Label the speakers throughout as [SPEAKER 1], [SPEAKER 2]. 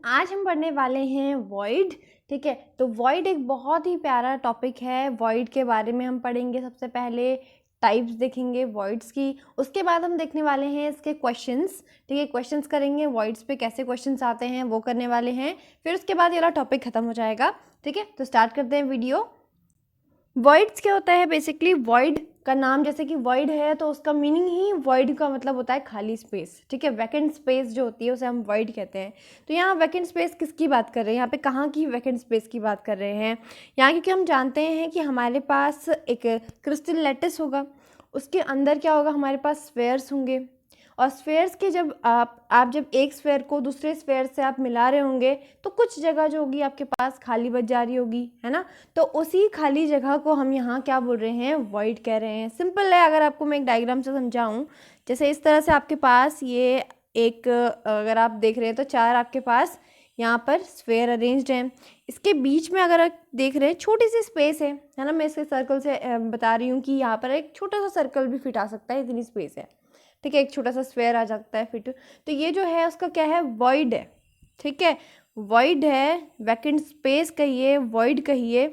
[SPEAKER 1] आज हम पढ़ने वाले हैं वॉइड। ठीक है, तो वॉइड एक बहुत ही प्यारा टॉपिक है। वॉइड के बारे में हम पढ़ेंगे। सबसे पहले टाइप्स देखेंगे वॉइड्स की, उसके बाद हम देखने वाले हैं इसके क्वेश्चंस। ठीक है, क्वेश्चंस करेंगे वॉइड्स पे, कैसे क्वेश्चंस आते हैं वो करने वाले हैं। फिर उसके बाद ये वाला टॉपिक खत्म हो जाएगा। ठीक है, तो स्टार्ट करते हैं वीडियो। वॉइड्स क्या होता है? बेसिकली वॉइड का नाम जैसे कि वॉइड है तो उसका मीनिंग ही वॉइड का मतलब होता है खाली स्पेस। ठीक है, वैकेंट स्पेस जो होती है उसे हम वॉइड कहते हैं। तो यहाँ वैकेंट स्पेस किसकी बात कर रहे हैं? यहाँ पे कहाँ की वैकेंट स्पेस की बात कर रहे हैं? यहाँ क्योंकि हम जानते हैं कि हमारे पास एक क्रिस्टल लैटिस होगा, उसके अंदर क्या होगा, हमारे पास स्फेयर्स होंगे। और स्फेयर्स के जब आप जब एक स्फेयर को दूसरे स्फेयर से आप मिला रहे होंगे तो कुछ जगह जो होगी आपके पास खाली बच जा रही होगी, है ना। तो उसी खाली जगह को हम यहाँ क्या बोल रहे हैं? वॉइड कह रहे हैं। सिंपल है, अगर आपको मैं एक डायग्राम से समझाऊँ, जैसे इस तरह से आपके पास ये एक अगर आप देख रहे हैं तो चार आपके पास यहाँ पर स्फेयर अरेंज्ड हैं। इसके बीच में अगर आप देख रहे हैं छोटी सी स्पेस है ना। मैं इसके सर्कल से बता रही हूँ कि यहाँ पर एक छोटा सा सर्कल भी फिट आ सकता है, इतनी स्पेस है। ठीक है, एक छोटा सा स्फेयर आ जाता है फिट। तो ये जो है उसका क्या है? वॉइड है। ठीक है, वॉइड है, वैकेंट स्पेस कहिए, वॉइड कहिए,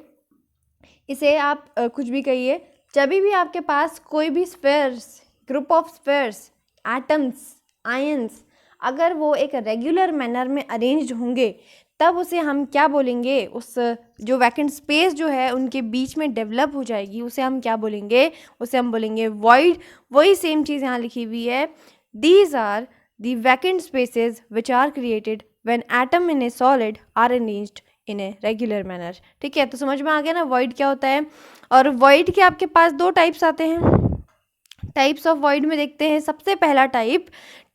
[SPEAKER 1] इसे आप कुछ भी कहिए। जब भी आपके पास कोई भी spheres, group of spheres, atoms, ions, अगर वो एक रेगुलर मैनर में अरेंज्ड होंगे तब उसे हम क्या बोलेंगे? उस जो वैकेंट स्पेस जो है उनके बीच में डेवलप हो जाएगी, उसे हम क्या बोलेंगे? उसे हम बोलेंगे वॉइड। वही सेम चीज़ यहाँ लिखी हुई है। These are the vacant spaces which are created when atom in a solid are arranged in a regular manner. ठीक है, तो समझ में आ गया ना वॉइड क्या होता है। और वॉइड के आपके पास दो टाइप्स आते हैं। टाइप्स ऑफ वॉइड में देखते हैं। सबसे पहला टाइप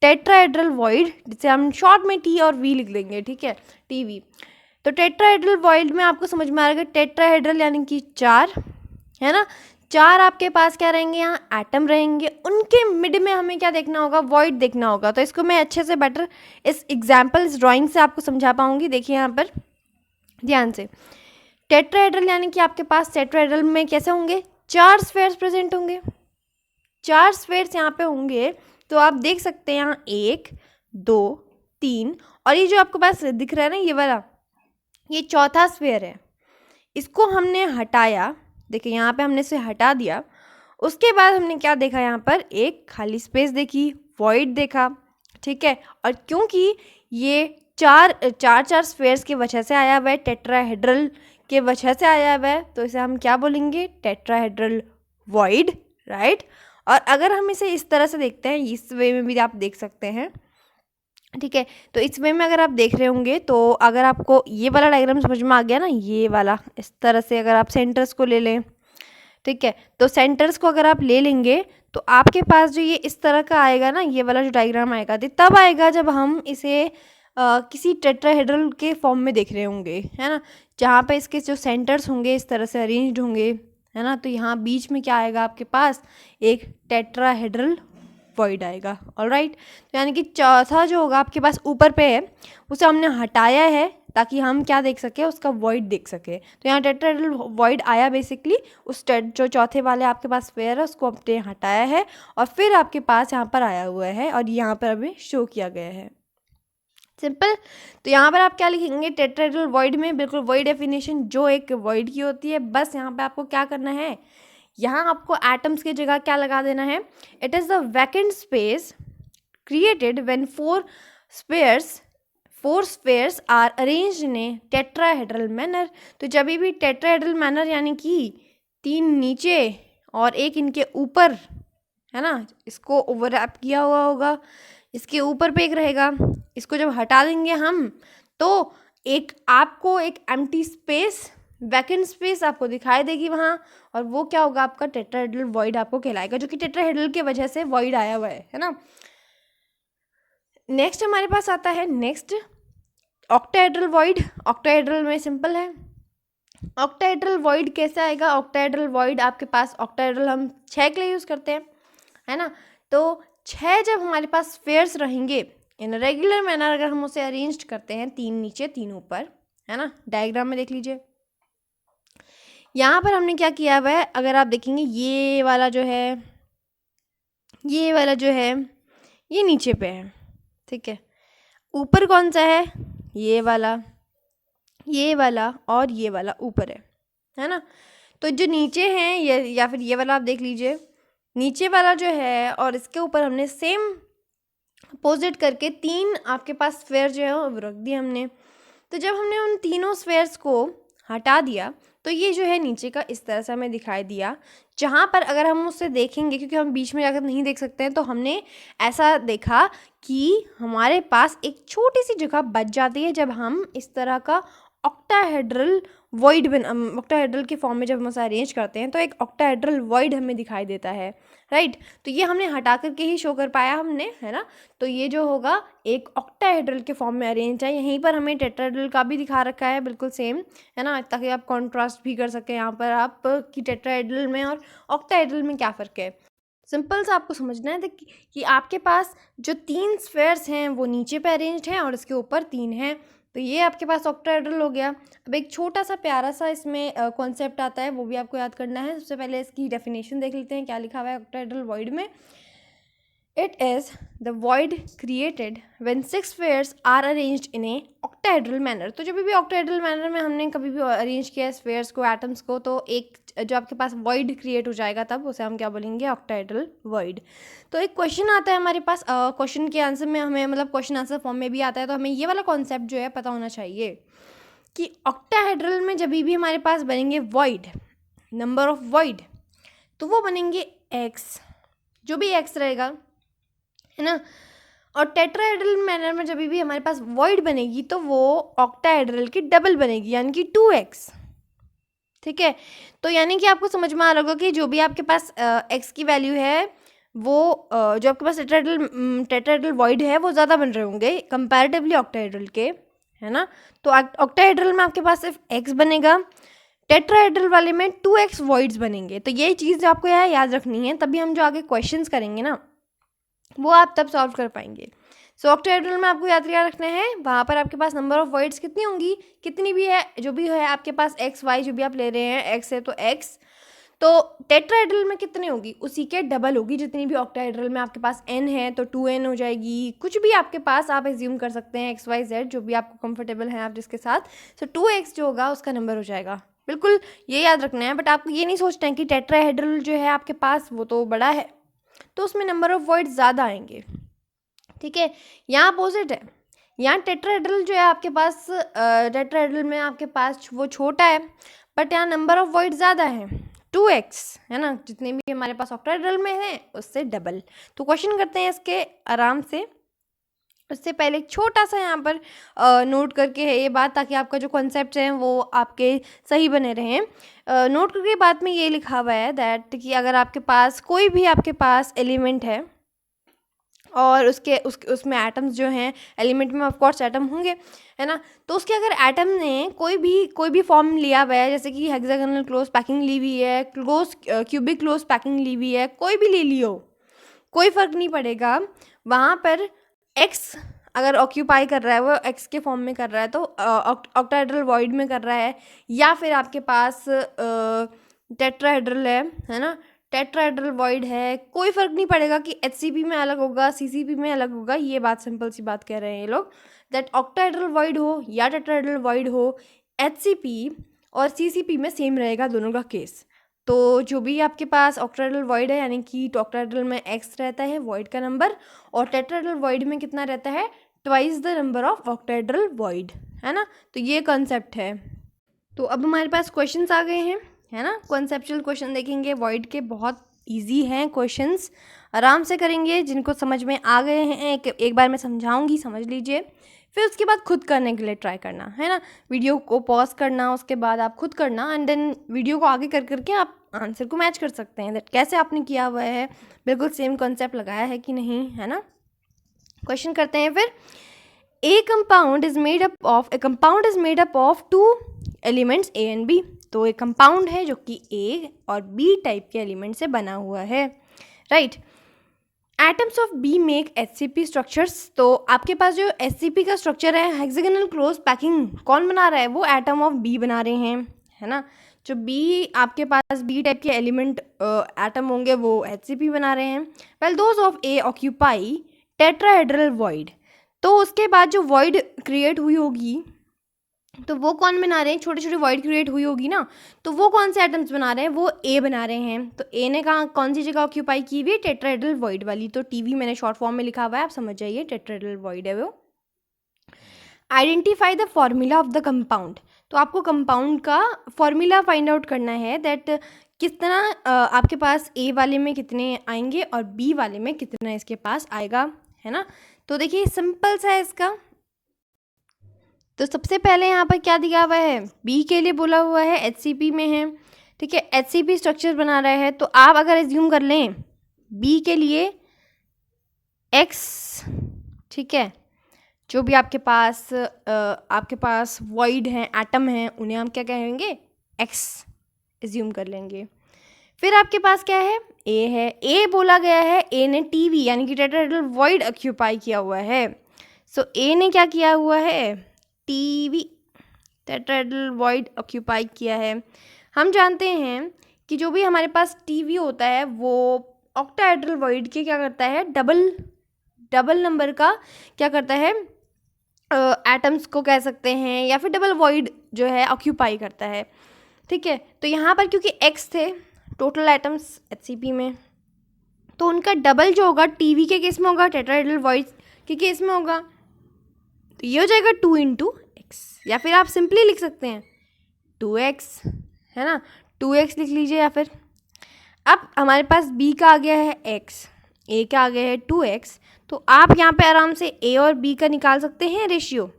[SPEAKER 1] टेट्राहेड्रल वॉइड, जिसे हम शॉर्ट में टी और वी लिख देंगे। ठीक है, टीवी। तो टेट्राहेड्रल वॉइड में आपको समझ में आ रहा है टेट्राहेड्रल यानी कि चार, है ना। चार आपके पास क्या रहेंगे? यहाँ एटम रहेंगे, उनके मिड में हमें क्या देखना होगा? वॉइड देखना होगा। तो इसको मैं अच्छे से बेटर इस एग्जाम्पल, इस ड्राइंग से आपको समझा पाऊंगी। देखिए यहाँ पर ध्यान से, टेट्राहेड्रल यानी कि आपके पास टेट्राहेड्रल में कैसे होंगे? चार स्फेयर्स प्रेजेंट होंगे। चार स्फेयर्स यहाँ पे होंगे तो आप देख सकते हैं यहाँ एक, दो, तीन, और ये जो आपके पास दिख रहा है ना ये वाला, ये चौथा स्फेयर है। इसको हमने हटाया, देखिए यहाँ पे हमने इसे हटा दिया। उसके बाद हमने क्या देखा? यहाँ पर एक खाली स्पेस देखी, वॉइड देखा। ठीक है, और क्योंकि ये चार चार चार स्फेयर्स की वजह से आया हुआ है, टेट्राहेड्रल के वजह से आया हुआ है, तो इसे हम क्या बोलेंगे? Tetrahedral void, right. और अगर हम इसे इस तरह से देखते हैं, इस वे में भी आप देख सकते हैं। ठीक है, तो इस वे में अगर आप देख रहे होंगे तो अगर आपको ये वाला डायग्राम समझ में आ गया ना, ये वाला इस तरह से अगर आप सेंटर्स को ले लें, ठीक है, तो सेंटर्स को अगर आप ले लेंगे तो आपके पास जो ये इस तरह का आएगा ना, ये वाला जो डायग्राम आएगा तो तब आएगा जब हम इसे किसी टेट्राहेड्रल के फॉर्म में देख रहे होंगे, है ना, जहाँ पे इसके जो सेंटर्स होंगे इस तरह से अरेंज्ड होंगे, है ना। तो यहाँ बीच में क्या आएगा आपके पास? एक टेट्राहेड्रल वॉइड आएगा। ऑलराइट, तो यानी कि चौथा जो होगा आपके पास ऊपर पे है उसे हमने हटाया है ताकि हम क्या देख सके? उसका वॉइड देख सके। तो यहाँ टेट्राहेड्रल वॉइड आया बेसिकली उस जो चौथे वाले आपके पास स्फेयर है उसको हमने हटाया है और फिर आपके पास यहाँ पर आया हुआ है और यहाँ पर अभी शो किया गया है। सिंपल। तो यहाँ पर आप क्या लिखेंगे? टेट्राहेड्रल वॉइड में बिल्कुल वही डेफिनेशन जो एक वॉइड की होती है। बस यहाँ पे आपको क्या करना है? यहाँ आपको एटम्स की जगह क्या लगा देना है? It is the vacant space created when four spheres are arranged in a tetrahedral manner. तो जब भी टेट्राहेड्रल मैनर यानी कि तीन नीचे और एक इनके ऊपर, है ना, इसको ओवरलैप किया हुआ होगा, इसके ऊपर पे एक रहेगा। इसको जब हटा देंगे हम तो एक आपको एक एम्प्टी स्पेस, वैकेंट स्पेस आपको दिखाई देगी वहाँ, और वो क्या होगा? आपका टेट्राहेड्रल वॉइड आपको कहलाएगा, जो कि टेट्राहेड्रल के वजह से वॉइड आया हुआ है ना। नेक्स्ट हमारे पास आता है नेक्स्ट ऑक्टाहेड्रल वॉइड। ऑक्टाहेड्रल में सिंपल है। ऑक्टाहेड्रल वॉइड कैसे आएगा? ऑक्टाहेड्रल वॉइड आपके पास, ऑक्टाहेड्रल हम 6 के लिए यूज़ करते हैं, है ना। तो 6 जब हमारे पास स्फेयर्स रहेंगे इन रेगुलर मैनर, अगर हम उसे अरेंज करते हैं, तीन नीचे तीन ऊपर, है ना, डायग्राम में देख लीजिए। यहाँ पर हमने क्या किया हुआ है? अगर आप देखेंगे ये वाला जो है, ये वाला जो है, ये नीचे पे है। ठीक है, ऊपर कौन सा है? ये वाला और ये वाला ऊपर है ना। तो जो नीचे हैं ये या फिर ये वाला आप देख लीजिए, नीचे वाला जो है और इसके ऊपर हमने सेम अपोजिट करके 3 आपके पास स्फेयर जो है वो रख दिए हमने। तो जब हमने उन तीनों स्फेयर्स को हटा दिया तो ये जो है नीचे का इस तरह से हमें दिखाई दिया, जहाँ पर अगर हम उससे देखेंगे, क्योंकि हम बीच में जाकर नहीं देख सकते हैं, तो हमने ऐसा देखा कि हमारे पास एक छोटी सी जगह बच जाती है जब हम इस तरह का ऑक्टाहेड्रल ऑक्टाहेड्रल के फॉर्म में जब हम उसे अरेंज करते हैं तो एक ऑक्टाहेड्रल वॉइड हमें दिखाई देता है, राइट। तो ये हमने हटा करके ही शो कर पाया हमने, है ना। तो ये जो होगा एक ऑक्टाहेड्रल के फॉर्म में अरेंज है। यहीं पर हमें टेट्राहेड्रल का भी दिखा रखा है, बिल्कुल सेम, है ना, ताकि आप कॉन्ट्रास्ट भी कर सकें यहाँ पर आप कि टेट्राहेड्रल में और ऑक्टाहेड्रल में क्या फ़र्क है। सिंपल सा आपको समझना है कि आपके पास जो 3 स्फेयर्स हैं वो नीचे पे अरेंज्ड हैं और इसके ऊपर 3 हैं। तो ये आपके पास ऑक्टाहेड्रल हो गया। अब एक छोटा सा प्यारा सा इसमें कॉन्सेप्ट आता है, वो भी आपको याद करना है। सबसे पहले इसकी डेफिनेशन देख लेते हैं, क्या लिखा हुआ है ऑक्टाहेड्रल वॉइड में। It is the void created when 6 spheres are arranged in a octahedral manner। तो जब भी octahedral manner में हमने कभी भी अरेंज किया स्फेयर्स को, एटम्स को, तो एक जो आपके पास void क्रिएट हो जाएगा, तब उसे हम क्या बोलेंगे, octahedral void। तो एक क्वेश्चन आता है हमारे पास, क्वेश्चन के आंसर में हमें, मतलब क्वेश्चन आंसर फॉर्म में भी आता है, तो हमें ये वाला कॉन्सेप्ट जो है पता होना चाहिए कि octahedral में जब भी हमारे पास बनेंगे void, नंबर ऑफ void, तो वो बनेंगे x, जो भी x रहेगा, है ना। और टेट्राहेड्रल मैनर में जब भी हमारे पास वॉइड बनेगी तो वो ऑक्टाहेड्रल की डबल बनेगी, यानी कि 2x, ठीक है। तो यानी कि आपको समझ में आ रहा होगा कि जो भी आपके पास x की वैल्यू है वो जो आपके पास टेट्राहेड्रल वॉइड है वो ज़्यादा बन रहे होंगे कंपैरेटिवली ऑक्टाहेड्रल के, है ना। तो ऑक्टाहेड्रल में आपके पास सिर्फ x बनेगा, टेट्राहेड्रल वाले में 2x वॉइड्स बनेंगे। तो ये चीज़ आपको यहाँ याद रखनी है, तभी हम जो आगे क्वेश्चंस करेंगे ना वो आप तब सॉल्व कर पाएंगे। सो ऑक्टाहेड्रल में आपको याद रखना है, वहाँ पर आपके पास नंबर ऑफ वॉइड्स कितनी होंगी, कितनी भी है, जो भी है आपके पास x y जो भी आप ले रहे हैं, x है तो x, तो टेट्राहेड्रल में कितनी होगी, उसी के डबल होगी। जितनी भी ऑक्टाहेड्रल में आपके पास n है तो 2n हो जाएगी, कुछ भी आपके पास आप एज्यूम कर सकते हैं, x y z जो भी आपको कंफर्टेबल है आप जिसके साथ। सो 2x जो होगा उसका नंबर हो जाएगा, बिल्कुल ये याद रखना है। बट आपको ये नहीं सोचना है कि टेट्राहेड्रल जो है आपके पास वो तो बड़ा है तो उसमें नंबर ऑफ वॉइड्स ज़्यादा आएंगे, ठीक है। यहाँ अपोजिट है, यहाँ टेट्राहेड्रल जो है आपके पास, टेट्राहेड्रल में आपके पास वो छोटा है बट यहाँ नंबर ऑफ वॉइड ज़्यादा है, 2x, है ना। जितने भी हमारे पास ऑक्टाहेड्रल में है उससे डबल। तो क्वेश्चन करते हैं इसके आराम से। उससे पहले एक छोटा सा यहाँ पर नोट करके है ये बात, ताकि आपका जो कॉन्सेप्ट है वो आपके सही बने रहें। नोट करके बात में ये लिखा हुआ है दैट कि अगर आपके पास कोई भी आपके पास एलिमेंट है और उसमें एटम्स जो हैं, एलिमेंट में ऑफ कोर्स एटम होंगे, है ना। तो उसके अगर एटम ने कोई भी फॉर्म लिया हुआ है, जैसे कि हेक्सागोनल क्लोज पैकिंग ली हुई है, क्यूबिक क्लोज पैकिंग ली हुई है, कोई भी ले लियो, कोई फ़र्क नहीं पड़ेगा। वहाँ पर x अगर ऑक्यूपाई कर रहा है, वो x के फॉर्म में कर रहा है तो ऑक्टाहेड्रल वॉइड में कर रहा है, या फिर आपके पास टेट्राहेड्रल है ना, टेट्राहेड्रल वॉइड है, कोई फ़र्क नहीं पड़ेगा कि HCP में अलग होगा, CCP में अलग होगा। ये बात सिंपल सी बात कह रहे हैं ये लोग, दैट ऑक्टाहेड्रल वॉइड हो या टेट्राहेड्रल वॉइड हो, HCP और CCP में सेम रहेगा दोनों का केस। तो जो भी आपके पास ऑक्टाहेड्रल वॉइड है, यानी कि ऑक्टाहेड्रल में x रहता है वॉइड का नंबर, और टेट्राहेड्रल वॉइड में कितना रहता है, twice the number of octahedral void, है ना। तो ये कॉन्सेप्ट है। तो अब हमारे पास क्वेश्चंस आ गए हैं, है ना। कॉन्सेप्चुअल क्वेश्चन देखेंगे वॉइड के, बहुत इजी हैं क्वेश्चंस, आराम से करेंगे। जिनको समझ में आ गए हैं एक बार मैं समझाऊंगी, समझ लीजिए, फिर उसके बाद खुद करने के लिए ट्राई करना, है ना। वीडियो को पॉज करना, उसके बाद आप खुद करना, एंड देन वीडियो को आगे कर करके आप आंसर को मैच कर सकते हैं, दैट कैसे आपने किया हुआ है, बिल्कुल सेम कॉन्सेप्ट लगाया है कि नहीं, है ना। क्वेश्चन करते हैं फिर। A compound is made up of two elements A and B। तो एक कंपाउंड है जो कि A और B टाइप के एलिमेंट से बना हुआ है, right. Atoms of B make HCP structures. तो आपके पास जो HCP का स्ट्रक्चर है, हेक्सागोनल क्लोज पैकिंग, कौन बना रहा है, वो एटम ऑफ B बना रहे हैं, है ना। जो B आपके पास B टाइप के एलिमेंट एटम होंगे वो HCP बना रहे हैं। Well those of A occupy tetrahedral void. तो उसके बाद जो वॉइड क्रिएट हुई होगी, तो वो कौन बना रहे हैं, छोटे छोटे वॉइड क्रिएट हुई होगी ना, तो वो कौन से एटम्स बना रहे हैं, वो ए बना रहे हैं। तो ए ने कहाँ कौन सी जगह ऑक्यूपाई की हुई है, टेट्राहेड्रल वॉइड वाली। तो टीवी मैंने शॉर्ट फॉर्म में लिखा हुआ है, आप समझ जाइए, टेट्राहेड्रल वॉइड है वो। Identify the formula of the compound, तो आपको कंपाउंड का फॉर्मूला फाइंड आउट करना है, दैट कितना आपके पास ए वाले में कितने आएंगे और बी वाले में कितना इसके पास आएगा, है ना। तो देखिए सिंपल सा है इसका। तो सबसे पहले यहाँ पर क्या दिया हुआ है, बी के लिए बोला हुआ है HCP में है, ठीक है, HCP स्ट्रक्चर बना रहा है। तो आप अगर एज्यूम कर लें बी के लिए X, ठीक है, जो भी आपके पास वॉइड हैं, एटम हैं, उन्हें हम क्या कहेंगे, X एज्यूम कर लेंगे। फिर आपके पास क्या है, ए है, ए बोला गया है, ए ने टीवी यानी कि टेट्राहेड्रल वॉइड ऑक्यूपाई किया हुआ है। सो ए ने क्या किया हुआ है, टीवी टेट्राहेड्रल वॉइड ऑक्यूपाई किया है। हम जानते हैं कि जो भी हमारे पास टीवी होता है वो ऑक्टाहेड्रल वॉइड के क्या करता है, डबल नंबर का क्या करता है, एटम्स को कह सकते हैं, या फिर डबल वॉइड जो है ऑक्यूपाई करता है, ठीक है। तो यहाँ पर क्योंकि एक्स थे टोटल एटम्स HCP में, तो उनका डबल जो होगा टीवी के केस में होगा, टेट्राहेड्रल वॉइड के केस में होगा। तो ये हो जाएगा 2 × x, या फिर आप सिंपली लिख सकते हैं 2x, है ना, 2x लिख लीजिए। या फिर अब हमारे पास b का आ गया है x, a का आ गया है 2x, तो आप यहाँ पे आराम से a और b का निकाल सकते हैं रेशियो,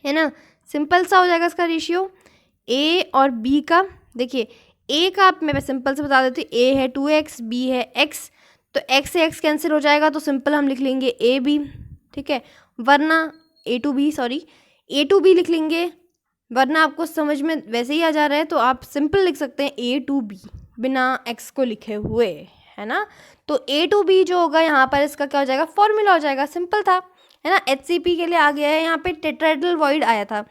[SPEAKER 1] है ना। सिंपल सा हो जाएगा इसका रेशियो a और b का। देखिए a का आप मैं सिंपल से बता देती हूँ, a है 2x, b है x, तो x से x कैंसिल हो जाएगा, तो सिंपल हम लिख लेंगे ab, ठीक है, वरना a to b लिख लेंगे, वरना आपको समझ में वैसे ही आ जा रहा है तो आप सिंपल लिख सकते हैं a to b बिना x को लिखे हुए, है ना। तो a to b जो होगा यहाँ पर इसका क्या हो जाएगा, फॉर्मूला हो जाएगा, सिंपल था, है ना। HCP के लिए आ गया है, यहाँ पे टेट्राहेड्रल वॉइड आया था।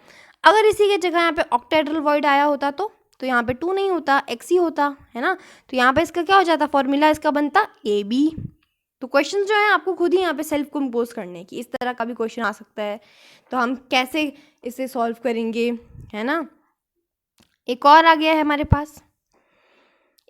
[SPEAKER 1] अगर इसी की जगह यहाँ पे ऑक्टाहेड्रल वॉइड आया होता तो यहाँ पे 2 नहीं होता, x ही होता, है ना। तो यहाँ पे इसका क्या हो जाता, फॉर्मूला इसका बनता AB। तो क्वेश्चन जो है आपको खुद ही यहाँ पे सेल्फ कंपोज करने की, इस तरह का भी क्वेश्चन आ सकता है, तो हम कैसे इसे सॉल्व करेंगे, है ना। एक और आ गया है हमारे पास,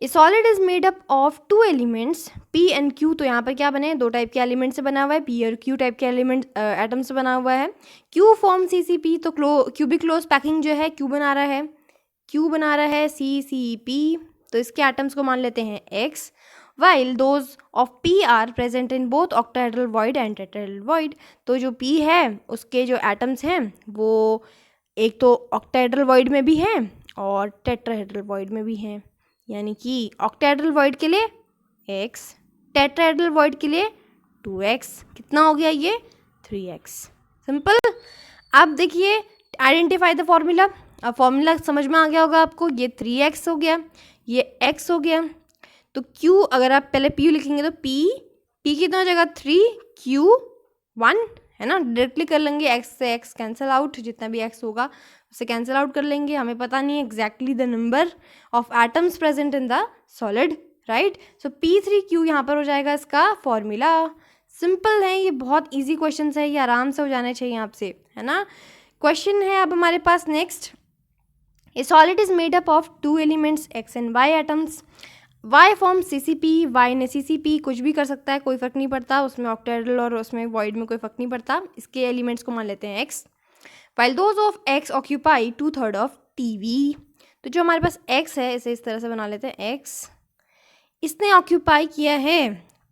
[SPEAKER 1] a solid is made up of 2 elements P and Q। तो यहाँ पर क्या बने, 2 टाइप के एलिमेंट से बना हुआ है, P और Q टाइप के एलिमेंट एटम से बना हुआ है। Q फॉर्म CCP, तो क्यूबिक क्लोज पैकिंग जो है Q बना रहा है CCP, तो इसके एटम्स को मान लेते हैं X, while those of P are present in both octahedral void and tetrahedral void। तो जो P है उसके जो एटम्स हैं वो एक तो octahedral void में भी हैं और tetrahedral void में भी हैं, यानी कि octahedral void के लिए x, tetrahedral void के लिए 2x, कितना हो गया ये 3x, सिंपल। अब देखिए आइडेंटिफाई द फॉर्मूला, अब फॉर्मूला समझ में आ गया होगा आपको, ये 3x हो गया, ये x हो गया। तो q अगर आप पहले p लिखेंगे तो p कितना हो जाएगा 3q1, है ना, डायरेक्टली कर लेंगे, x से x कैंसिल आउट, जितना भी x होगा उसे कैंसिल आउट कर लेंगे, हमें पता नहीं है exactly the number of atoms present in the solid, right. So p3q यहाँ पर हो जाएगा इसका फॉर्मूला। सिंपल है, ये बहुत ईजी क्वेश्चन है, ये आराम से हो जाने चाहिए आपसे, है ना। क्वेश्चन है अब हमारे पास next, a solid is made up of 2 elements x and y atoms, y form CCP, y ने CCP कुछ भी कर सकता है, कोई फ़र्क नहीं पड़ता, उसमें ऑक्टाहेड्रल और उसमें वॉइड में कोई फ़र्क नहीं पड़ता, इसके एलिमेंट्स को मान लेते हैं x, while those of x occupy 2/3 of TV। तो जो हमारे पास x है इसे इस तरह से बना लेते हैं, x इसने ऑक्यूपाई किया है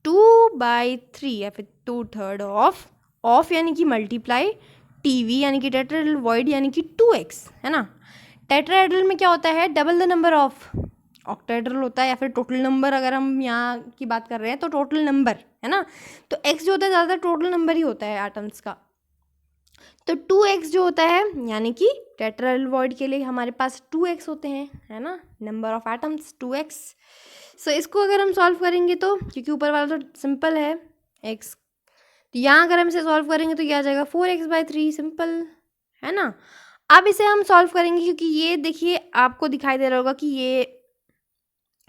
[SPEAKER 1] 2/3 या फिर 2/3 ऑफ यानी कि मल्टीप्लाई TV यानी कि टेट्राहेड्रल वॉइड यानी कि 2x, है ना। टेट्राहेड्रल में क्या होता है, double the number of octahedral होता है, या फिर टोटल नंबर अगर हम यहाँ की बात कर रहे हैं तो टोटल नंबर, है ना। तो x जो होता है ज़्यादातर टोटल नंबर ही होता है एटम्स का, तो 2x जो होता है यानी कि टेट्राहेड्रल वॉइड के लिए हमारे पास 2x होते हैं, है ना, नंबर ऑफ एटम्स 2x। सो इसको अगर हम सॉल्व करेंगे तो, क्योंकि ऊपर वाला तो सिंपल है x, तो यहाँ अगर हम इसे सॉल्व करेंगे तो क्या आ जाएगा 4x/3, सिंपल, है ना। अब इसे हम सॉल्व करेंगे, क्योंकि ये देखिए आपको दिखाई दे रहा होगा कि ये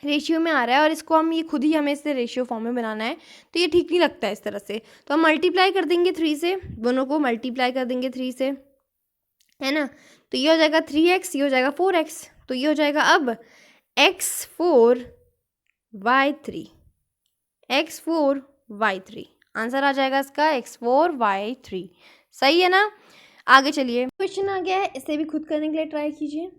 [SPEAKER 1] रेशियो में आ रहा है और इसको हम ये खुद ही हमें इसे रेशियो फॉर्म में बनाना है, तो ये ठीक नहीं लगता है इस तरह से। तो हम मल्टीप्लाई कर देंगे 3 से, दोनों को मल्टीप्लाई कर देंगे 3 से, है ना। तो ये हो जाएगा 3x, ये हो जाएगा 4x, तो ये हो जाएगा अब x4y3, x4y3 आंसर आ जाएगा इसका x4y3। सही है ना। आगे चलिए, क्वेश्चन आ गया है, इसे भी खुद करने के लिए ट्राई कीजिए।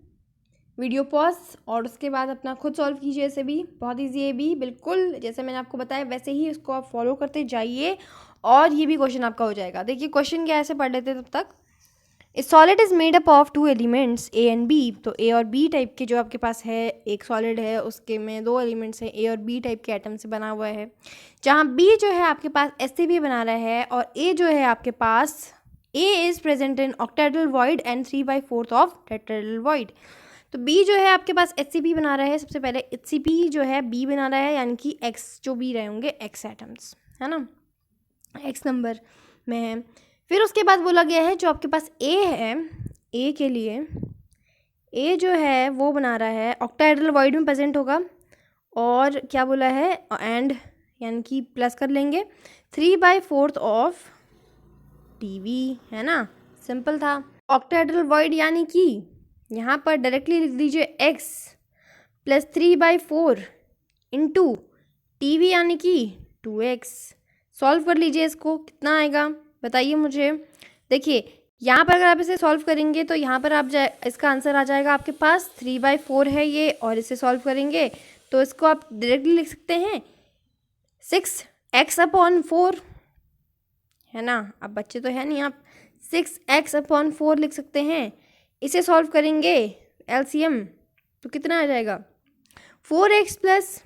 [SPEAKER 1] वीडियो पॉज और उसके बाद अपना खुद सॉल्व कीजिए। इसे भी बहुत इजी है, भी बिल्कुल जैसे मैंने आपको बताया वैसे ही इसको आप फॉलो करते जाइए और ये भी क्वेश्चन आपका हो जाएगा। देखिए क्वेश्चन क्या है, ऐसे पढ़ लेते हैं तब तक। A solid is made up of 2 elements A and B. तो ए और बी टाइप के जो आपके पास है, एक सॉलिड है उसके में 2 एलिमेंट्स हैं, ए और बी टाइप के एटम से बना हुआ है, जहाँ बी जो है आपके पास SCB बना रहा है और ए जो है आपके पास A is present in octahedral void and 3/4 of tetrahedral void. तो बी जो है आपके पास HCP बना रहा है, सबसे पहले HCP जो है बी बना रहा है, यानी कि एक्स जो बी रहे होंगे एक्स एटम्स, है ना, एक्स नंबर में है। फिर उसके बाद बोला गया है जो आपके पास ए है, ए के लिए ए जो है वो बना रहा है ऑक्टाहेड्रल वॉइड में प्रेजेंट होगा, और क्या बोला है एंड यानी कि प्लस कर लेंगे 3/4 ऑफ TV, है ना, सिंपल था। ऑक्टाहेड्रल वॉइड यानी कि यहाँ पर डायरेक्टली लिख दीजिए x प्लस 3/4 इंटू TV यानी कि 2x। सॉल्व कर लीजिए इसको, कितना आएगा बताइए मुझे। देखिए यहाँ पर अगर आप इसे सॉल्व करेंगे तो यहाँ पर आप इसका आंसर आ जाएगा आपके पास 3/4 है ये, और इसे सॉल्व करेंगे तो इसको आप डायरेक्टली लिख सकते हैं 6x/4, है ना। अब बच्चे तो है नहीं, आप 6x/4 लिख सकते हैं। इसे सॉल्व करेंगे LCM तो कितना आ जाएगा 4x प्लस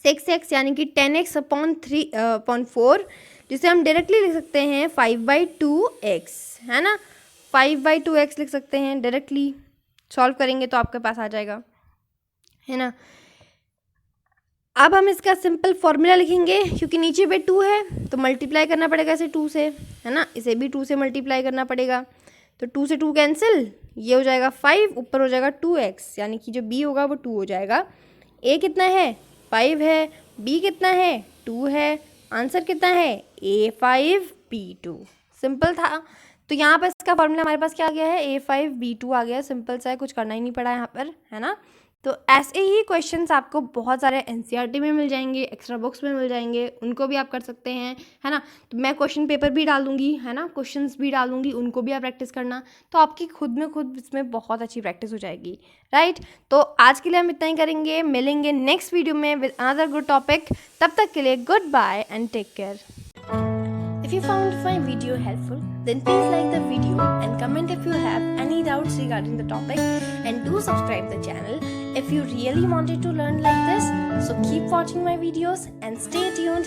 [SPEAKER 1] 6x यानी कि 10x/4, जिसे हम डायरेक्टली लिख सकते हैं 5/2x, है ना, 5/2x लिख सकते हैं डायरेक्टली। सॉल्व करेंगे तो आपके पास आ जाएगा, है ना। अब हम इसका सिंपल फॉर्मूला लिखेंगे, क्योंकि नीचे पे 2 है तो मल्टीप्लाई करना पड़ेगा इसे 2 से, है ना, इसे भी 2 से मल्टीप्लाई करना पड़ेगा। तो 2 से 2 कैंसिल, ये हो जाएगा 5, ऊपर हो जाएगा 2x, यानी कि जो b होगा वो 2 हो जाएगा। a कितना है 5 है, b कितना है 2 है, आंसर कितना है A5B2। सिंपल था। तो यहाँ पर इसका फॉर्मूला हमारे पास क्या आ गया है A5B2 आ गया, सिंपल सा है, कुछ करना ही नहीं पड़ा यहाँ पर, है ना। तो ऐसे ही क्वेश्चंस आपको बहुत सारे NCERT में मिल जाएंगे, एक्स्ट्रा बुक्स में मिल जाएंगे, उनको भी आप कर सकते हैं, है ना। तो मैं क्वेश्चन पेपर भी डाल दूंगी, है ना, क्वेश्चंस भी डाल दूंगी, उनको भी आप प्रैक्टिस करना, तो आपकी खुद में खुद इसमें बहुत अच्छी प्रैक्टिस हो जाएगी, राइट। तो आज के लिए हम इतना ही करेंगे, मिलेंगे नेक्स्ट वीडियो में विद अनदर गुड टॉपिक। तब तक के लिए good bye and take care. If you found my video helpful, then please like the video and comment if you have any doubts regarding the topic, and do subscribe the channel if you really wanted to learn like this. So keep watching my videos and stay tuned.